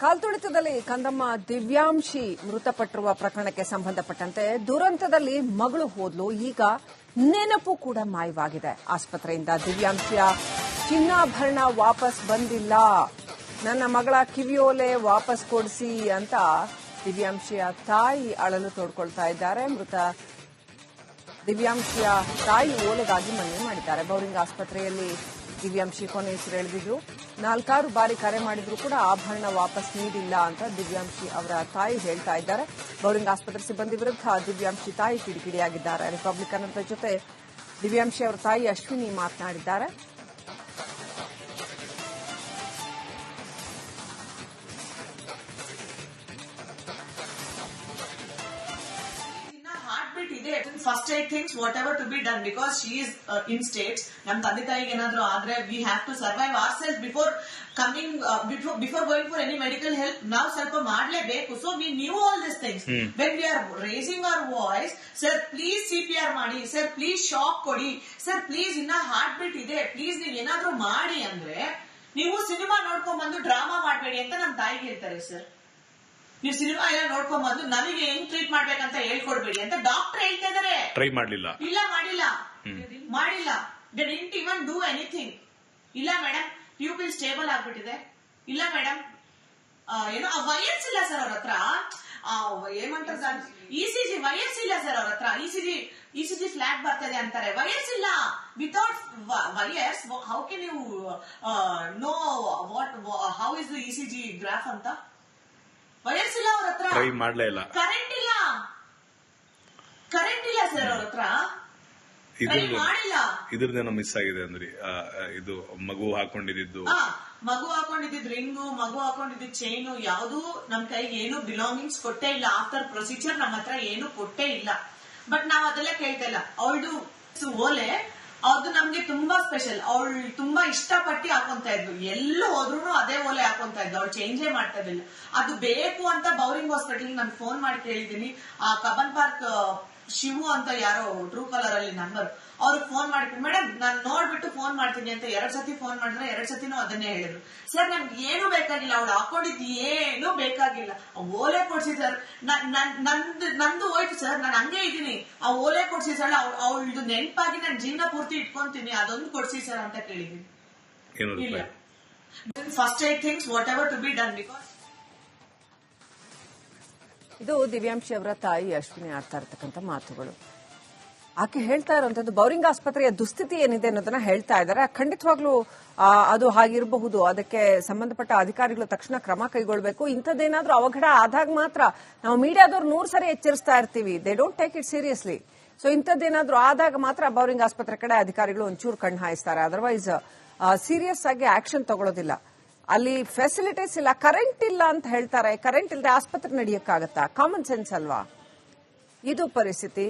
ಕಾಲ್ತುಳಿತದಲ್ಲಿ ಕಂದಮ್ಮ ದಿವ್ಯಾಂಶಿ ಮೃತಪಟ್ಟಿರುವ ಪ್ರಕರಣಕ್ಕೆ ಸಂಬಂಧಪಟ್ಟಂತೆ ದುರಂತದಲ್ಲಿ ಮಗಳು ಹೋದ್ಲು. ಈಗ ನೆನಪು ಕೂಡ ಮಾಯವಾಗಿದೆ. ಆಸ್ಪತ್ರೆಯಿಂದ ದಿವ್ಯಾಂಶಿಯ ಚಿನ್ನಾಭರಣ ವಾಪಸ್ ಬಂದಿಲ್ಲ, ನನ್ನ ಮಗಳ ಕಿವಿಯೋಲೆ ವಾಪಸ್ ಕೊಡಿಸಿ ಅಂತ ದಿವ್ಯಾಂಶಿಯ ತಾಯಿ ಅಳಲು ತೋಡ್ಕೊಳ್ತಾ ಇದ್ದಾರೆ. ಮೃತ ದಿವ್ಯಾಂಶಿಯ ತಾಯಿ ಓಲೆಗಾಗಿ ಮನವಿ ಮಾಡಿದ್ದಾರೆ. ಬೌರಿಂಗ್ ಆಸ್ಪತ್ರೆಯಲ್ಲಿ ದಿವ್ಯಾಂಶಿ ಕೊನೆಯುಸಿರೆಳೆದಿದ್ರು. 4 ಬಾರಿ ಕರೆ ಮಾಡಿದ್ರು ಕೂಡ ಆಭರಣ ವಾಪಸ್ ನೀಡಿಲ್ಲ ಅಂತ ದಿವ್ಯಾಂಶಿ ಅವರ ತಾಯಿ ಹೇಳ್ತಾ ಇದ್ದಾರೆ. ಬೌರಿಂಗ್ ಆಸ್ಪತ್ರೆ ಸಿಬ್ಬಂದಿ ವಿರುದ್ಧ ದಿವ್ಯಾಂಶಿ ತಾಯಿ ಕಿಡಿಕಿಡಿಯಾಗಿದ್ದಾರೆ. ರಿಪಬ್ಲಿಕ್ ಕನ್ನಡದ ಜೊತೆ ದಿವ್ಯಾಂಶಿ ಅವರ ತಾಯಿ ಅಶ್ವಿನಿ ಮಾತನಾಡಿದ್ದಾರೆ. First aid things, whatever to be done, because she is in states. Nam tande tayige enadru adre we have to survive ourselves before coming before going for any medical help. Now salpa madlebeku. So we knew all these things. When we are raising our voice, sir please CPR ಮಾಡಿ, sir please shock ಕೊಡಿ, sir please ಇನ್ನ heart beat ಇದೆ, please ನೀವು ಏನಾದ್ರೂ ಮಾಡಿ ಅಂದ್ರೆ ನೀವು cinema ನೋಡ್ಕೊಂಡ್ ಬಂದು ಡ್ರಾಮಾ ಮಾಡಬೇಡಿ ಅಂತ ನಮ್ಮ ತಾಯಿಗೆ ಹೇಳ್ತಾರೆ. ಸರ್ ನೀವು ಸಿನಿಮಾ ಎಲ್ಲ ನೋಡ್ಕೊಂಡ್ ಬಂದು ನಮಗೆ ಹೆಂಗ್ ಟ್ರೀಟ್ ಮಾಡ್ಬೇಕಂತ ಹೇಳ್ಕೊಡ್ಬೇಡಿ ಅಂತ ಡಾಕ್ಟರ್ ಹೇಳ್ತಾ ಇದಾರೆ. ಟ್ರೈ ಮಾಡ್ಲಿಲ್ಲ, ಮಾಡಿಲ್ಲ. They didn't even do anything. ಇಲ್ಲ ಮೇಡಮ್ ಟ್ಯೂಬಿಲ್ ಸ್ಟೇಬಲ್ ಆಗ್ಬಿಟ್ಟಿದೆ, ಇಲ್ಲ ಮೇಡಮ್ ಏನೋ ವಯಸ್ಸಿಲ್ಲ ಸರ್ ಅವ್ರ ಹತ್ರ, ಏమంటారు ಇಸಿಜಿ ವಯಸ್ಸಿಲ್ಲ ಸರ್ ಅವ್ರ ಹತ್ರ, ಇಸಿಜಿ ಫ್ಲಾಟ್ ಬರ್ತದೆ ಅಂತಾರೆ. ವಯಸ್ಸಿಲ್ಲ. Without wires how can you know what how is the ECG graph ಅಂತ? ವಯಸ್ಸಿಲ್ಲ ಅವ್ರ ಹತ್ರ, ಟ್ರೈ ಮಾಡ್ಲೇ ಇಲ್ಲ. ಕರೆಂಟ್ ಇಲ್ಲ ಸರ್ ಅವ್ರ ಹತ್ರ, ಮಾಡಿಲ್ಲ. ಇದ್ರದೇನೋ ಮಿಸ್ ಆಗಿದೆ ಅಂದ್ರೆ ಇದು ಮಗು ಹಾಕೊಂಡಿದ್ದು ರಿಂಗು, ಮಗು ಹಾಕೊಂಡಿದ್ದು ಚೈನು, ಯಾವ್ದು ನಮ್ ಕೈಗೆ ಏನು ಬಿಲಾಂಗಿಂಗ್ಸ್ ಕೊಟ್ಟೇ ಇಲ್ಲ. ಆಫ್ಟರ್ ಪ್ರೊಸೀಜರ್ ನಮ್ಮ ಹತ್ರ ಏನು ಕೊಟ್ಟೇ ಇಲ್ಲ. ಬಟ್ ನಾವ್ ಅದೆಲ್ಲ ಕೇಳ್ತಾ ಇಲ್ಲ. ಅವಳದು ಓಲೆ ಅದು ನಮ್ಗೆ ತುಂಬಾ ಸ್ಪೆಷಲ್. ಅವಳು ತುಂಬಾ ಇಷ್ಟಪಟ್ಟು ಹಾಕೊಂತ ಇದ್ಲು. ಎಲ್ಲೂ ಹೋದ್ರು ಅದೇ ಓಲೆ ಹಾಕೊಂತ ಇದ್ಲು. ಅವಳು ಚೇಂಜೇ ಮಾಡ್ತಾ ಇದ್ದಿಲ್ಲ. ಅದು ಬೇಕು ಅಂತ ಬೌರಿಂಗ್ ಹಾಸ್ಪಿಟಲ್ ನಾನು ಫೋನ್ ಮಾಡಿ ಕೇಳಿದೀನಿ. ಆ ಕಬ್ಬನ್ ಪಾರ್ಕ್ ಶಿವು ಅಂತ ಯಾರೋ ಟ್ರೂ ಕಾಲರ್ ಅಲ್ಲಿ ನಂಬರ್, ಅವ್ರಿಗೆ ಫೋನ್ ಮಾಡ್ತೀನಿ ಮೇಡಮ್ ನಾನು ನೋಡ್ಬಿಟ್ಟು ಫೋನ್ ಮಾಡ್ತೀನಿ ಅಂತ 2 ಸತಿ ಫೋನ್ ಮಾಡಿದ್ರೆ 2 ಸತಿನೂ ಅದನ್ನೇ ಹೇಳಿದ್ರು. ಸರ್ ನಮ್ಗೆ ಏನು ಬೇಕಾಗಿಲ್ಲ, ಅವಳು ಹಾಕೊಂಡಿದ್ದು ಏನು ಬೇಕಾಗಿಲ್ಲ, ಓಲೆ ಕೊಡ್ಸಿ ಸರ್, ನಂದು ಹೋಯ್ತು ಸರ್, ನಾನು ಹಂಗೆ ಇದೀನಿ, ಆ ಓಲೆ ಕೊಡ್ಸಿ ಸರ್, ಅವಳದು ನೆನಪಾಗಿ ನಾನು ಜೀವನ ಪೂರ್ತಿ ಇಟ್ಕೊಂತೀನಿ, ಅದೊಂದು ಕೊಡ್ಸಿ ಸರ್ ಅಂತ ಕೇಳಿದೀನಿ. ಇಲ್ಲ, first aid things whatever to be done. Because ಇದು ದಿವ್ಯಾಂಶಿ ಅವರ ತಾಯಿ ಅಶ್ವಿನಿ ಆಡ್ತಾ ಇರತಕ್ಕಂಥ ಮಾತುಗಳು. ಆಕೆ ಹೇಳ್ತಾ ಇರುವಂತದ್ದು ಬೌರಿಂಗ್ ಆಸ್ಪತ್ರೆಯ ದುಸ್ಥಿತಿ ಏನಿದೆ ಅನ್ನೋದನ್ನ ಹೇಳ್ತಾ ಇದ್ದಾರೆ. ಖಂಡಿತವಾಗ್ಲೂ ಅದು ಹಾಗಿರಬಹುದು. ಅದಕ್ಕೆ ಸಂಬಂಧಪಟ್ಟ ಅಧಿಕಾರಿಗಳು ತಕ್ಷಣ ಕ್ರಮ ಕೈಗೊಳ್ಳಬೇಕು. ಇಂಥದ್ದೇನಾದ್ರೂ ಅವಘಡ ಆದಾಗ ಮಾತ್ರ ನಾವು ಮೀಡಿಯಾದವ್ರು 100 ಸರಿ ಎಚ್ಚರಿಸ್ತಾ ಇರ್ತೀವಿ, they don't take it seriously. So ಇಂಥದ್ದೇನಾದ್ರೂ ಆದಾಗ ಮಾತ್ರ ಬೌರಿಂಗ್ ಆಸ್ಪತ್ರೆ ಕಡೆ ಅಧಿಕಾರಿಗಳು ಒಂಚೂರು ಕಣ್ಣು ಹಾಯಿಸ್ತಾರೆ. ಅದರ್ವೈಸ್ ಸೀರಿಯಸ್ ಆಗಿ ಆಕ್ಷನ್ ತಗೊಳ್ಳೋದಿಲ್ಲ. ಅಲ್ಲಿ ಫೆಸಿಲಿಟೀಸ್ ಇಲ್ಲ, ಕರೆಂಟ್ ಇಲ್ಲ ಅಂತ ಹೇಳ್ತಾರೆ. ಕರೆಂಟ್ ಇಲ್ಲದೆ ಆಸ್ಪತ್ರೆ ನಡೆಯಕ್ಕಾಗತ್ತಾ? ಕಾಮನ್ ಸೆನ್ಸ್ ಅಲ್ವಾ? ಇದು ಪರಿಸ್ಥಿತಿ.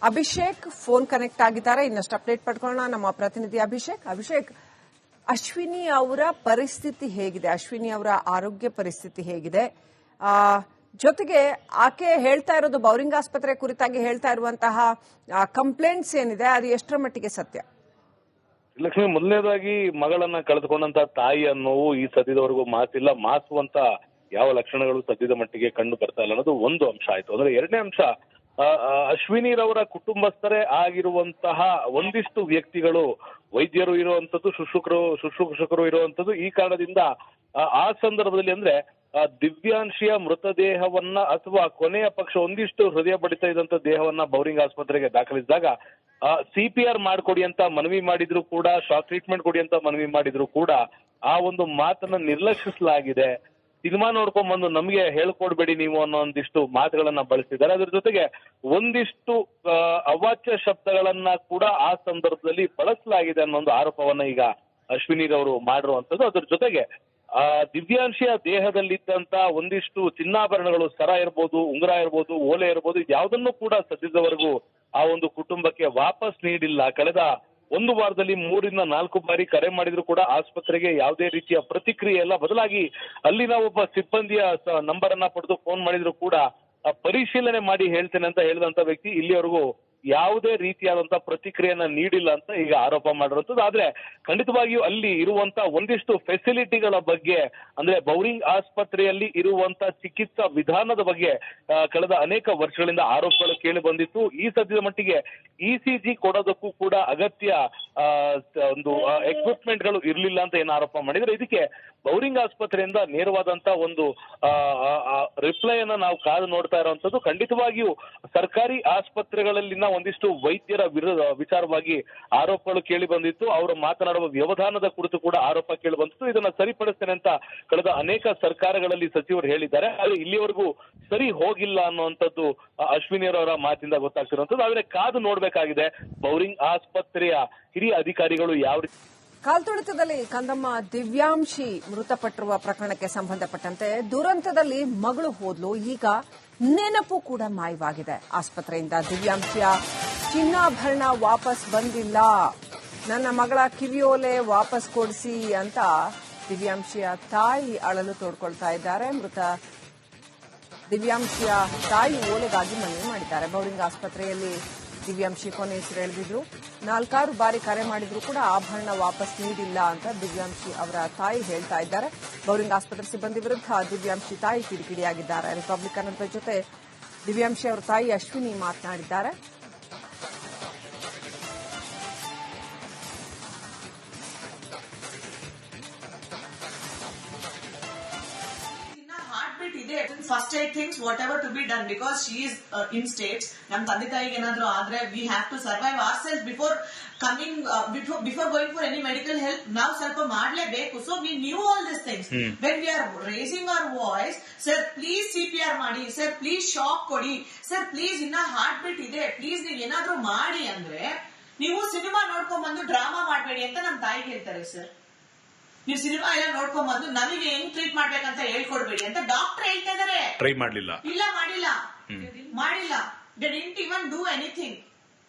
ಅಭಿಷೇಕ್ ಫೋನ್ ಕನೆಕ್ಟ್ ಆಗಿದ್ದಾರೆ. ಇನ್ನಷ್ಟು ಅಪ್ಡೇಟ್ ಪಡ್ಕೊಳ್ಳೋಣ. ನಮ್ಮ ಪ್ರತಿನಿಧಿ ಅಭಿಷೇಕ್, ಅಶ್ವಿನಿ ಅವರ ಪರಿಸ್ಥಿತಿ ಹೇಗಿದೆ? ಅಶ್ವಿನಿ ಅವರ ಆರೋಗ್ಯ ಪರಿಸ್ಥಿತಿ ಹೇಗಿದೆ? ಜೊತೆಗೆ ಆಕೆ ಹೇಳ್ತಾ ಇರೋದು ಬೌರಿಂಗ್ ಆಸ್ಪತ್ರೆ ಕುರಿತಾಗಿ ಹೇಳ್ತಾ ಇರುವಂತಹ ಕಂಪ್ಲೇಂಟ್ಸ್ ಏನಿದೆ ಅದು ಎಷ್ಟರ ಮಟ್ಟಿಗೆ ಸತ್ಯ? ಲಕ್ಷ್ಮಿ, ಮೊದಲನೇದಾಗಿ ಮಗಳನ್ನ ಕಳೆದುಕೊಂಡಂತ ತಾಯಿಯ ನೋವು ಈ ಸದ್ಯದವರೆಗೂ ಮಾತಿಲ್ಲ. ಮಾಸುವಂತ ಯಾವ ಲಕ್ಷಣಗಳು ಸದ್ಯದ ಮಟ್ಟಿಗೆ ಕಂಡು ಬರ್ತಾ ಇಲ್ಲ ಅನ್ನೋದು ಒಂದು ಅಂಶ ಆಯ್ತು. ಅಂದ್ರೆ ಎರಡನೇ ಅಂಶ, ಅಶ್ವಿನಿರವರ ಕುಟುಂಬಸ್ಥರೇ ಆಗಿರುವಂತಹ ಒಂದಿಷ್ಟು ವ್ಯಕ್ತಿಗಳು, ವೈದ್ಯರು ಇರುವಂತದ್ದು, ಶುಶ್ರೂಷಕರು ಇರುವಂತದ್ದು. ಈ ಕಾರಣದಿಂದ ಆ ಸಂದರ್ಭದಲ್ಲಿ ಅಂದ್ರೆ ದಿವ್ಯಾಂಶಿಯ ಮೃತದೇಹವನ್ನ ಅಥವಾ ಕೊನೆಯ ಪಕ್ಷ ಒಂದಿಷ್ಟು ಹೃದಯ ಬಡಿತ ಇದ್ದಂತ ದೇಹವನ್ನ ಬೌರಿಂಗ್ ಆಸ್ಪತ್ರೆಗೆ ದಾಖಲಿಸಿದಾಗ CPR ಮಾಡ್ಕೊಡಿ ಅಂತ ಮನವಿ ಮಾಡಿದ್ರು ಕೂಡ, ಶಾಕ್ ಟ್ರೀಟ್ಮೆಂಟ್ ಕೊಡಿ ಅಂತ ಮನವಿ ಮಾಡಿದ್ರು ಕೂಡ ಆ ಒಂದು ಮಾತನ್ನ ನಿರ್ಲಕ್ಷಿಸಲಾಗಿದೆ. ಸಿನಿಮಾ ನೋಡ್ಕೊಂಡ್ ಬಂದು ನಮ್ಗೆ ಹೇಳ್ಕೊಡ್ಬೇಡಿ ನೀವು ಅನ್ನೋ ಒಂದಿಷ್ಟು ಮಾತುಗಳನ್ನ ಬಳಸಿದ್ದಾರೆ. ಅದ್ರ ಜೊತೆಗೆ ಒಂದಿಷ್ಟು ಅವಾಚ್ಯ ಶಬ್ದಗಳನ್ನ ಕೂಡ ಆ ಸಂದರ್ಭದಲ್ಲಿ ಬಳಸಲಾಗಿದೆ ಅನ್ನೋ ಒಂದು ಆರೋಪವನ್ನ ಈಗ ಅಶ್ವಿನಿರವರು ಮಾಡಿರುವಂತದ್ದು. ಅದ್ರ ಜೊತೆಗೆ ದಿವ್ಯಾಂಶಿಯ ದೇಹದಲ್ಲಿದ್ದಂತ ಒಂದಿಷ್ಟು ಚಿನ್ನಾಭರಣಗಳು, ಸರ ಇರ್ಬೋದು, ಉಂಗುರ ಇರ್ಬೋದು, ಓಲೆ ಇರ್ಬೋದು, ಇದ್ಯಾವುದನ್ನು ಕೂಡ ಸದ್ಯದವರೆಗೂ ಆ ಒಂದು ಕುಟುಂಬಕ್ಕೆ ವಾಪಸ್ ನೀಡಿಲ್ಲ. ಕಳೆದ 1 ವಾರದಲ್ಲಿ 3 ರಿಂದ 4 ಬಾರಿ ಕರೆ ಮಾಡಿದ್ರು ಕೂಡ ಆಸ್ಪತ್ರೆಗೆ ಯಾವುದೇ ರೀತಿಯ ಪ್ರತಿಕ್ರಿಯೆ ಇಲ್ಲ. ಬದಲಾಗಿ ಅಲ್ಲಿನ ಒಬ್ಬ ಸಿಬ್ಬಂದಿಯ ನಂಬರ್ ಅನ್ನ ಪಡೆದು ಫೋನ್ ಮಾಡಿದ್ರು ಕೂಡ ಪರಿಶೀಲನೆ ಮಾಡಿ ಹೇಳ್ತೇನೆ ಅಂತ ಹೇಳಿದಂತ ವ್ಯಕ್ತಿ ಇಲ್ಲಿವರೆಗೂ ಯಾವುದೇ ರೀತಿಯಾದಂತಹ ಪ್ರತಿಕ್ರಿಯೆಯನ್ನ ನೀಡಿಲ್ಲ ಅಂತ ಈಗ ಆರೋಪ ಮಾಡಿರುವಂತದ್ದು. ಆದ್ರೆ ಖಂಡಿತವಾಗಿಯೂ ಅಲ್ಲಿ ಇರುವಂತ ಒಂದಿಷ್ಟು ಫೆಸಿಲಿಟಿಗಳ ಬಗ್ಗೆ, ಅಂದ್ರೆ ಬೌರಿಂಗ್ ಆಸ್ಪತ್ರೆಯಲ್ಲಿ ಇರುವಂತ ಚಿಕಿತ್ಸಾ ವಿಧಾನದ ಬಗ್ಗೆ ಕಳೆದ ಅನೇಕ ವರ್ಷಗಳಿಂದ ಆರೋಪಗಳು ಕೇಳಿ ಬಂದಿತ್ತು. ಈ ಸದ್ಯದ ಮಟ್ಟಿಗೆ ECG ಕೊಡೋದಕ್ಕೂ ಕೂಡ ಅಗತ್ಯ ಒಂದು ಎಕ್ವಿಪ್ಮೆಂಟ್ ಗಳು ಇರ್ಲಿಲ್ಲ ಅಂತ ಏನು ಆರೋಪ ಮಾಡಿದ್ರೆ, ಇದಕ್ಕೆ ಬೌರಿಂಗ್ ಆಸ್ಪತ್ರೆಯಿಂದ ನೇರವಾದಂತ ಒಂದು ರಿಪ್ಲೈ ಅನ್ನ ನಾವು ಕಾದು ನೋಡ್ತಾ ಇರುವಂತದ್ದು. ಖಂಡಿತವಾಗಿಯೂ ಸರ್ಕಾರಿ ಆಸ್ಪತ್ರೆಗಳಲ್ಲಿನ ಒಂದಿಷ್ಟು ವೈದ್ಯರ ವಿಚಾರವಾಗಿ ಆರೋಪಗಳು ಕೇಳಿ ಬಂದಿತ್ತು. ಅವರು ಮಾತನಾಡುವ ವ್ಯವಧಾನದ ಕುರಿತು ಕೂಡ ಆರೋಪ ಕೇಳಿ ಬಂದಿತ್ತು. ಇದನ್ನ ಸರಿಪಡಿಸ್ತೇನೆ ಅಂತ ಕಳೆದ ಅನೇಕ ಸರ್ಕಾರಗಳಲ್ಲಿ ಸಚಿವರು ಹೇಳಿದ್ದಾರೆ. ಆದ್ರೆ ಇಲ್ಲಿವರೆಗೂ ಸರಿ ಹೋಗಿಲ್ಲ ಅನ್ನುವಂಥದ್ದು ಅಶ್ವಿನಿಯವರ ಮಾತಿಂದ ಗೊತ್ತಾಗ್ತಿರುವಂತದ್ದು. ಆದ್ರೆ ಕಾದು ನೋಡ್ಬೇಕಾಗಿದೆ ಬೌರಿಂಗ್ ಆಸ್ಪತ್ರೆಯ ಹಿರಿಯ ಅಧಿಕಾರಿಗಳು ಯಾವ ರೀತಿ. ಕಾಲ್ತುಳಿತದಲ್ಲಿ ಕಂದಮ್ಮ ದಿವ್ಯಾಂಶಿ ಮೃತಪಟ್ಟಿರುವ ಪ್ರಕರಣಕ್ಕೆ ಸಂಬಂಧಪಟ್ಟಂತೆ ದುರಂತದಲ್ಲಿ ಮಗಳು ಹೋದ್ಲು, ಈಗ ನೆನಪು ಕೂಡ ಮಾಯವಾಗಿದೆ. ಆಸ್ಪತ್ರೆಯಿಂದ ದಿವ್ಯಾಂಶಿಯ ಚಿನ್ನಾಭರಣ ವಾಪಸ್ ಬಂದಿಲ್ಲ, ನನ್ನ ಮಗಳ ಕಿವಿಯೋಲೆ ವಾಪಸ್ ಕೊಡಿಸಿ ಅಂತ ದಿವ್ಯಾಂಶಿಯ ತಾಯಿ ಅಳಲು ತೋಡ್ಕೊಳ್ತಾ ಇದ್ದಾರೆ. ಮೃತ ದಿವ್ಯಾಂಶಿಯ ತಾಯಿ ಓಲೆಗಾಗಿ ಮನವಿ ಮಾಡಿದ್ದಾರೆ. ಬೌರಿಂಗ್ ಆಸ್ಪತ್ರೆಯಲ್ಲಿ ದಿವ್ಯಾಂಶಿ ಕೊನೆ ಎಳೆದಿದ್ರು. 4 ಬಾರಿ ಕರೆ ಮಾಡಿದ್ರು ಕೂಡ ಆಭರಣ ವಾಪಸ್ ನೀಡಿಲ್ಲ ಅಂತ ದಿವ್ಯಾಂಶಿ ಅವರ ತಾಯಿ ಹೇಳ್ತಾ ಇದ್ದಾರೆ. ಬೌರಿಂಗ್ ಆಸ್ಪತ್ರೆ ಸಿಬ್ಬಂದಿ ವಿರುದ್ಧ ದಿವ್ಯಾಂಶಿ ತಾಯಿ ಕಿಡಿಕಿಡಿಯಾಗಿದ್ದಾರೆ. ರಿಪಬ್ಲಿಕ್ ಕನ್ನಡದ ಜೊತೆ ದಿವ್ಯಾಂಶಿ ಅವರ ತಾಯಿ ಅಶ್ವಿನಿ ಮಾತನಾಡಿದ್ದಾರೆ. First I think whatever to be done, because she is in states. Nam tande tayiಗೆ ಏನಾದರೂ ಆದ್ರೆ we have to survive ourselves before coming before going for any medical help. Now ಸ್ವಲ್ಪ ಮಾಡಲೇಬೇಕು. So we knew all these things. When we are raising our voice, sir please CPR ಮಾಡಿ, sir please shock ಕೊಡಿ, sir please ಇನ್ನ heart beat ಇದೆ, please ನೀವು ಏನಾದರೂ ಮಾಡಿ ಅಂದ್ರೆ ನೀವು ಸಿನಿಮಾ ನೋಡ್ಕೊಂಡ್ ಬಂದು ಡ್ರಾಮಾ ಮಾಡಬೇಡಿ ಅಂತ ನಮ್ಮ ತಾಯಿಗೆ ಹೇಳ್ತಾರೆ. ಸರ್ ನೀವು ಸಿನಿಮಾ ಎಲ್ಲ ನೋಡ್ಕೊಂಡ್ ಬಂದು ನಮಗೆ ಹೆಂಗ್ ಟ್ರೀಟ್ ಮಾಡ್ಬೇಕಂತ ಹೇಳ್ಕೊಡ್ಬೇಡಿ ಅಂತ ಡಾಕ್ಟರ್ ಹೇಳ್ತಾ ಇದಾರೆ. ಟ್ರೈ ಮಾಡ್ಲಿಲ್ಲ, ಇಲ್ಲ ಮಾಡಿಲ್ಲ. They didn't even do anything.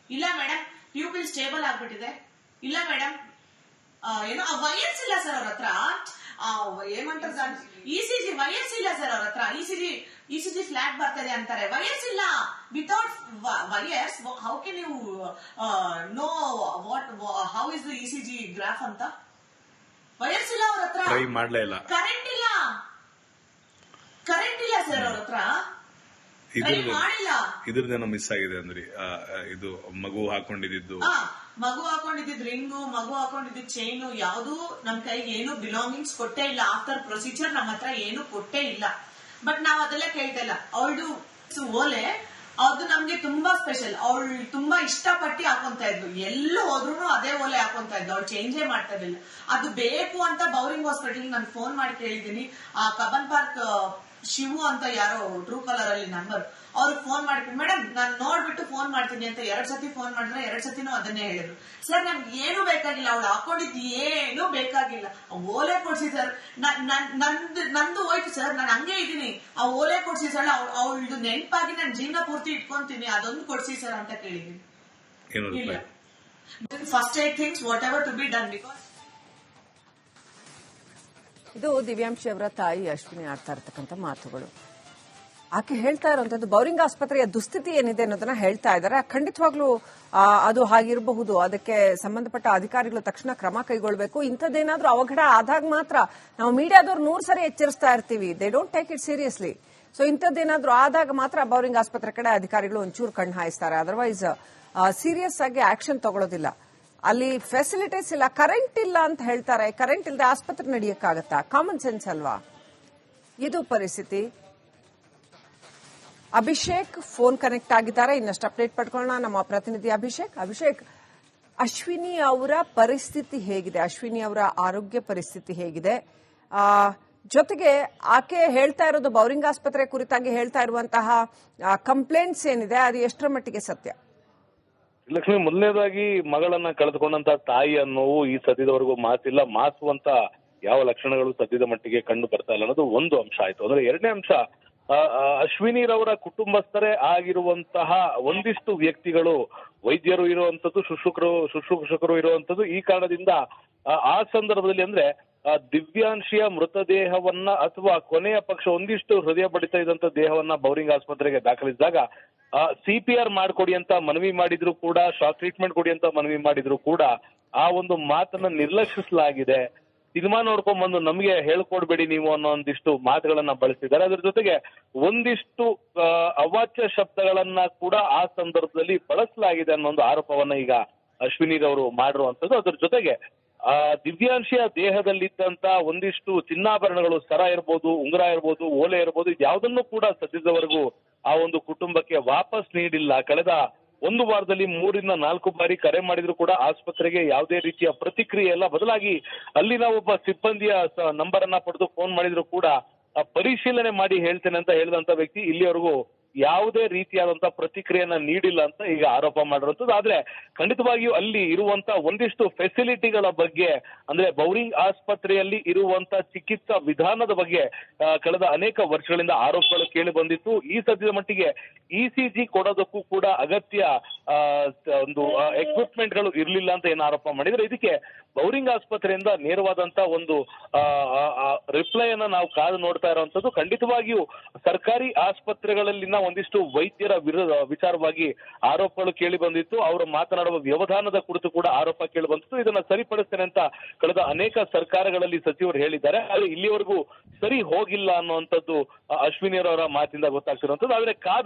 ಇಲ್ಲ ಮೇಡಮ್ ಪ್ಯೂಪಿಲ್ ಸ್ಟೇಬಲ್ ಆಗ್ಬಿಟ್ಟಿದೆ, ಇಲ್ಲ ಮೇಡಮ್ ಏನೋ ವಯಸ್ಸಿಲ್ಲ ಸರ್ ಅವ್ರ ಹತ್ರ, ಏమంటారు ECG ವಯಸ್ಸಿಲ್ಲ ಸರ್ ಅವ್ರ ಹತ್ರ, ECG ಫ್ಲಾಟ್ ಬರ್ತದೆ ಅಂತಾರೆ, ವಯಸ್ಸಿಲ್ಲ. Without wires how can you know how is the ECG graph ಅಂತ? ವಯಸ್ಸಿಲ್ಲ ಅವ್ರ ಹತ್ರ, ಟ್ರೈ ಮಾಡ್ಲೇ ಇಲ್ಲ, ಕರೆಂಟ್ ಇಲ್ಲ ಸರ್ ಅವ್ರ ಹತ್ರ, ಮಾಡಿಲ್ಲ. ಇದ್ರದೇನೋ ಮಿಸ್ ಆಗಿದೆ ಅಂದ್ರೆ ಇದು ಮಗು ಹಾಕೊಂಡಿದ್ದು ರಿಂಗು, ಮಗು ಹಾಕೊಂಡಿದ್ದು ಚೈನು, ಯಾವ್ದು ನಮ್ ಕೈಗೆ ಏನು ಬಿಲಾಂಗಿಂಗ್ಸ್ ಕೊಟ್ಟೇ ಇಲ್ಲ. ಆಫ್ಟರ್ ಪ್ರೊಸೀಜರ್ ನಮ್ಮ ಹತ್ರ ಏನು ಕೊಟ್ಟೇ ಇಲ್ಲ. ಬಟ್ ನಾವ್ ಅದೆಲ್ಲ ಕೇಳ್ತಾ ಇಲ್ಲ. ಅವಳು ಓಲೆ ಅದು ನಮ್ಗೆ ತುಂಬಾ ಸ್ಪೆಷಲ್. ಅವಳು ತುಂಬಾ ಇಷ್ಟಪಟ್ಟು ಹಾಕೊಂತ ಇದ್ಲು, ಎಲ್ಲೂ ಹೋದ್ರು ಅದೇ ಓಲೆ ಹಾಕೊಂತ ಇದ್ಲು, ಅವಳು ಚೇಂಜೇ ಮಾಡ್ತಾ ಇರ್ಲಿಲ್ಲ. ಅದು ಬೇಕು ಅಂತ ಬೌರಿಂಗ್ ಹಾಸ್ಪಿಟಲ್ ನಾನು ಫೋನ್ ಮಾಡಿ ಕೇಳಿದ್ದೀನಿ. ಆ ಕಬ್ಬನ್ ಪಾರ್ಕ್ ಶಿವು ಅಂತ ಯಾರೋ ಟ್ರೂ ಕಾಲರ್ ಅಲ್ಲಿ ನಂಬರ್, ಅವ್ರಿಗೆ ಫೋನ್ ಮಾಡ್ತೀನಿ, ಮೇಡಮ್ ನಾನು ನೋಡ್ಬಿಟ್ಟು ಫೋನ್ ಮಾಡ್ತೀನಿ ಅಂತ 2 ಸತಿ ಫೋನ್ ಮಾಡಿದ್ರೆ 2 ಸತಿನೂ ಅದನ್ನೇ ಹೇಳಿದ್ರು. ಸರ್ ನಮ್ಗೆ ಏನು ಬೇಕಾಗಿಲ್ಲ, ಅವಳು ಹಾಕೊಂಡಿದ್ದು ಏನು ಬೇಕಾಗಿಲ್ಲ, ಓಲೆ ಕೊಡ್ಸಿ ಸರ್, ನಂದು ಹೋಯ್ತು ಸರ್, ನಾನು ಹಂಗೆ ಇದೀನಿ, ಆ ಓಲೆ ಕೊಡ್ಸಿ ಸರ್, ಅವಳದು ನೆನಪಾಗಿ ನಾನು ಜೀವನ ಪೂರ್ತಿ ಇಟ್ಕೊಂತೀನಿ, ಅದೊಂದು ಕೊಡ್ಸಿ ಸರ್ ಅಂತ ಕೇಳಿದೀನಿ. ಇಲ್ಲ. First I thinks whatever to be done, because ಇದು ದಿವ್ಯಾಂಶಿ ಅವರ ತಾಯಿ ಅಶ್ವಿನಿ ಆಡ್ತಾ ಇರತಕ್ಕಂಥ ಮಾತುಗಳು. ಆಕೆ ಹೇಳ್ತಾ ಇರುವಂತದ್ದು ಬೌರಿಂಗ್ ಆಸ್ಪತ್ರೆಯ ದುಸ್ಥಿತಿ ಏನಿದೆ ಅನ್ನೋದನ್ನ ಹೇಳ್ತಾ ಇದ್ದಾರೆ. ಖಂಡಿತವಾಗ್ಲೂ ಅದು ಹಾಗಿರಬಹುದು, ಅದಕ್ಕೆ ಸಂಬಂಧಪಟ್ಟ ಅಧಿಕಾರಿಗಳು ತಕ್ಷಣ ಕ್ರಮ ಕೈಗೊಳ್ಳಬೇಕು. ಇಂಥದ್ದೇನಾದ್ರೂ ಅವಘಡ ಆದಾಗ ಮಾತ್ರ ನಾವು ಮೀಡಿಯಾದವ್ರು 100 ಸರಿ ಎಚ್ಚರಿಸ್ತಾ ಇರ್ತೀವಿ, they don't take it seriously. So ಇಂಥದ್ದೇನಾದ್ರೂ ಆದಾಗ ಮಾತ್ರ ಬೌರಿಂಗ್ ಆಸ್ಪತ್ರೆ ಕಡೆ ಅಧಿಕಾರಿಗಳು ಒಂಚೂರು ಕಣ್ಣು ಹಾಯಿಸ್ತಾರೆ, ಅದರ್ವೈಸ್ ಸೀರಿಯಸ್ ಆಗಿ ಆಕ್ಷನ್ ತಗೊಳ್ಳೋದಿಲ್ಲ. ಅಲ್ಲಿ ಫೆಸಿಲಿಟೀಸ್ ಇಲ್ಲ, ಕರೆಂಟ್ ಇಲ್ಲ ಅಂತ ಹೇಳ್ತಾರೆ. ಕರೆಂಟ್ ಇಲ್ಲದೆ ಆಸ್ಪತ್ರೆ ನಡೆಯಕ್ಕಾಗತ್ತಾ? ಕಾಮನ್ ಸೆನ್ಸ್ ಅಲ್ವಾ? ಇದು ಪರಿಸ್ಥಿತಿ. ಅಭಿಷೇಕ್ ಫೋನ್ ಕನೆಕ್ಟ್ ಆಗಿದ್ದಾರೆ, ಇನ್ನಷ್ಟು ಅಪ್ಡೇಟ್ ಪಡ್ಕೊಳ್ಳೋಣ. ನಮ್ಮ ಪ್ರತಿನಿಧಿ ಅಭಿಷೇಕ್, ಅಶ್ವಿನಿ ಅವರ ಪರಿಸ್ಥಿತಿ ಹೇಗಿದೆ? ಅಶ್ವಿನಿ ಅವರ ಆರೋಗ್ಯ ಪರಿಸ್ಥಿತಿ ಹೇಗಿದೆ? ಜೊತೆಗೆ ಆಕೆ ಹೇಳ್ತಾ ಇರೋದು ಬೌರಿಂಗ್ ಆಸ್ಪತ್ರೆ ಕುರಿತಾಗಿ ಹೇಳ್ತಾ ಇರುವಂತಹ ಕಂಪ್ಲೇಂಟ್ಸ್ ಏನಿದೆ, ಅದು ಎಷ್ಟರ ಮಟ್ಟಿಗೆ ಸತ್ಯ? ಲಕ್ಷ್ಮಿ, ಮೊದಲನೇದಾಗಿ ಮಗಳನ್ನ ಕಳೆದುಕೊಂಡಂತ ತಾಯಿಯ ನೋವು ಈ ಸದ್ಯದವರೆಗೂ ಮಾತಿಲ್ಲ, ಮಾಸುವಂತ ಯಾವ ಲಕ್ಷಣಗಳು ಸದ್ಯದ ಮಟ್ಟಿಗೆ ಕಂಡು ಬರ್ತಾ ಇಲ್ಲ ಅನ್ನೋದು ಒಂದು ಅಂಶ ಆಯ್ತು. ಅಂದ್ರೆ ಎರಡನೇ ಅಂಶ, ಅಶ್ವಿನಿರವರ ಕುಟುಂಬಸ್ಥರೇ ಆಗಿರುವಂತಹ ಒಂದಿಷ್ಟು ವ್ಯಕ್ತಿಗಳು, ವೈದ್ಯರು ಇರುವಂತದ್ದು, ಶುಶ್ರೂಷಕರು ಇರುವಂತದ್ದು, ಈ ಕಾರಣದಿಂದ ಆ ಸಂದರ್ಭದಲ್ಲಿ ಅಂದ್ರೆ ದಿವ್ಯಾಂಶಿಯ ಮೃತದೇಹವನ್ನ ಅಥವಾ ಕೊನೆಯ ಪಕ್ಷ ಒಂದಿಷ್ಟು ಹೃದಯ ಬಡಿತ ಇದ್ದಂತ ದೇಹವನ್ನ ಬೌರಿಂಗ್ ಆಸ್ಪತ್ರೆಗೆ ದಾಖಲಿಸಿದಾಗ CPR ಮಾಡ್ಕೊಡಿ ಅಂತ ಮನವಿ ಮಾಡಿದ್ರು ಕೂಡ, ಶಾಕ್ ಟ್ರೀಟ್ಮೆಂಟ್ ಕೊಡಿ ಅಂತ ಮನವಿ ಮಾಡಿದ್ರು ಕೂಡ ಆ ಒಂದು ಮಾತನ್ನ ನಿರ್ಲಕ್ಷಿಸಲಾಗಿದೆ. ಸಿನಿಮಾ ನೋಡ್ಕೊಂಡ್ ಬಂದು ನಮ್ಗೆ ಹೇಳ್ಕೊಡ್ಬೇಡಿ ನೀವು ಅನ್ನೋ ಒಂದಿಷ್ಟು ಮಾತುಗಳನ್ನ ಬಳಸಿದ್ದಾರೆ. ಅದ್ರ ಜೊತೆಗೆ ಒಂದಿಷ್ಟು ಅವಾಚ್ಯ ಶಬ್ದಗಳನ್ನ ಕೂಡ ಆ ಸಂದರ್ಭದಲ್ಲಿ ಬಳಸಲಾಗಿದೆ ಅನ್ನೋ ಒಂದು ಆರೋಪವನ್ನ ಈಗ ಅಶ್ವಿನಿರವರು ಮಾಡಿರುವಂತದ್ದು. ಅದ್ರ ಜೊತೆಗೆ ದಿವ್ಯಾಂಶಿಯ ದೇಹದಲ್ಲಿದ್ದಂತ ಒಂದಿಷ್ಟು ಚಿನ್ನಾಭರಣಗಳು, ಸರ ಇರ್ಬೋದು, ಉಂಗುರ ಇರ್ಬೋದು, ಓಲೆ ಇರ್ಬೋದು, ಇದ್ಯಾವುದನ್ನು ಕೂಡ ಸದ್ಯದವರೆಗೂ ಆ ಒಂದು ಕುಟುಂಬಕ್ಕೆ ವಾಪಸ್ ನೀಡಿಲ್ಲ. ಕಳೆದ 1 ವಾರದಲ್ಲಿ 3 ರಿಂದ 4 ಬಾರಿ ಕರೆ ಮಾಡಿದ್ರು ಕೂಡ ಆಸ್ಪತ್ರೆಗೆ ಯಾವುದೇ ರೀತಿಯ ಪ್ರತಿಕ್ರಿಯೆ ಇಲ್ಲ. ಬದಲಾಗಿ ಅಲ್ಲಿನ ಒಬ್ಬ ಸಿಬ್ಬಂದಿಯ ನಂಬರ್ ಅನ್ನ ಪಡೆದು ಫೋನ್ ಮಾಡಿದ್ರು ಕೂಡ ಪರಿಶೀಲನೆ ಮಾಡಿ ಹೇಳ್ತೇನೆ ಅಂತ ಹೇಳಿದಂತ ವ್ಯಕ್ತಿ ಇಲ್ಲಿವರೆಗೂ ಯಾವುದೇ ರೀತಿಯಾದಂತಹ ಪ್ರತಿಕ್ರಿಯೆಯನ್ನ ನೀಡಿಲ್ಲ ಅಂತ ಈಗ ಆರೋಪ ಮಾಡಿರುವಂತದ್ದು. ಆದ್ರೆ ಖಂಡಿತವಾಗಿಯೂ ಅಲ್ಲಿ ಇರುವಂತ ಒಂದಿಷ್ಟು ಫೆಸಿಲಿಟಿಗಳ ಬಗ್ಗೆ, ಅಂದ್ರೆ ಬೌರಿಂಗ್ ಆಸ್ಪತ್ರೆಯಲ್ಲಿ ಇರುವಂತ ಚಿಕಿತ್ಸಾ ವಿಧಾನದ ಬಗ್ಗೆ ಕಳೆದ ಅನೇಕ ವರ್ಷಗಳಿಂದ ಆರೋಪಗಳು ಕೇಳಿ ಬಂದಿತ್ತು. ಈ ಸದ್ಯದ ಮಟ್ಟಿಗೆ ECG ಕೊಡೋದಕ್ಕೂ ಕೂಡ ಅಗತ್ಯ ಒಂದು ಎಕ್ವಿಪ್ಮೆಂಟ್ ಗಳು ಇರ್ಲಿಲ್ಲ ಅಂತ ಏನು ಆರೋಪ ಮಾಡಿದ್ರೆ, ಇದಕ್ಕೆ ಬೌರಿಂಗ್ ಆಸ್ಪತ್ರೆಯಿಂದ ನೇರವಾದಂತ ಒಂದು ರಿಪ್ಲೈ ಅನ್ನ ನಾವು ಕಾದು ನೋಡ್ತಾ ಇರುವಂತದ್ದು. ಖಂಡಿತವಾಗಿಯೂ ಸರ್ಕಾರಿ ಆಸ್ಪತ್ರೆಗಳಲ್ಲಿನ ಒಂದಿಷ್ಟು ವೈದ್ಯರ ವಿಚಾರವಾಗಿ ಆರೋಪಗಳು ಕೇಳಿ ಬಂದಿತ್ತು. ಅವರು ಮಾತನಾಡುವ ವ್ಯವಧಾನದ ಕುರಿತು ಕೂಡ ಆರೋಪ ಕೇಳಿ ಬಂದಿತ್ತು. ಇದನ್ನ ಸರಿಪಡಿಸ್ತೇನೆ ಅಂತ ಕಳೆದ ಅನೇಕ ಸರ್ಕಾರಗಳಲ್ಲಿ ಸಚಿವರು ಹೇಳಿದ್ದಾರೆ. ಆದ್ರೆ ಇಲ್ಲಿವರೆಗೂ ಸರಿ ಹೋಗಿಲ್ಲ ಅನ್ನುವಂಥದ್ದು ಅಶ್ವಿನಿಯವರ ಮಾತಿಂದ ಗೊತ್ತಾಗ್ತಿರುವಂತದ್ದು. ಆದ್ರೆ ಕಾದು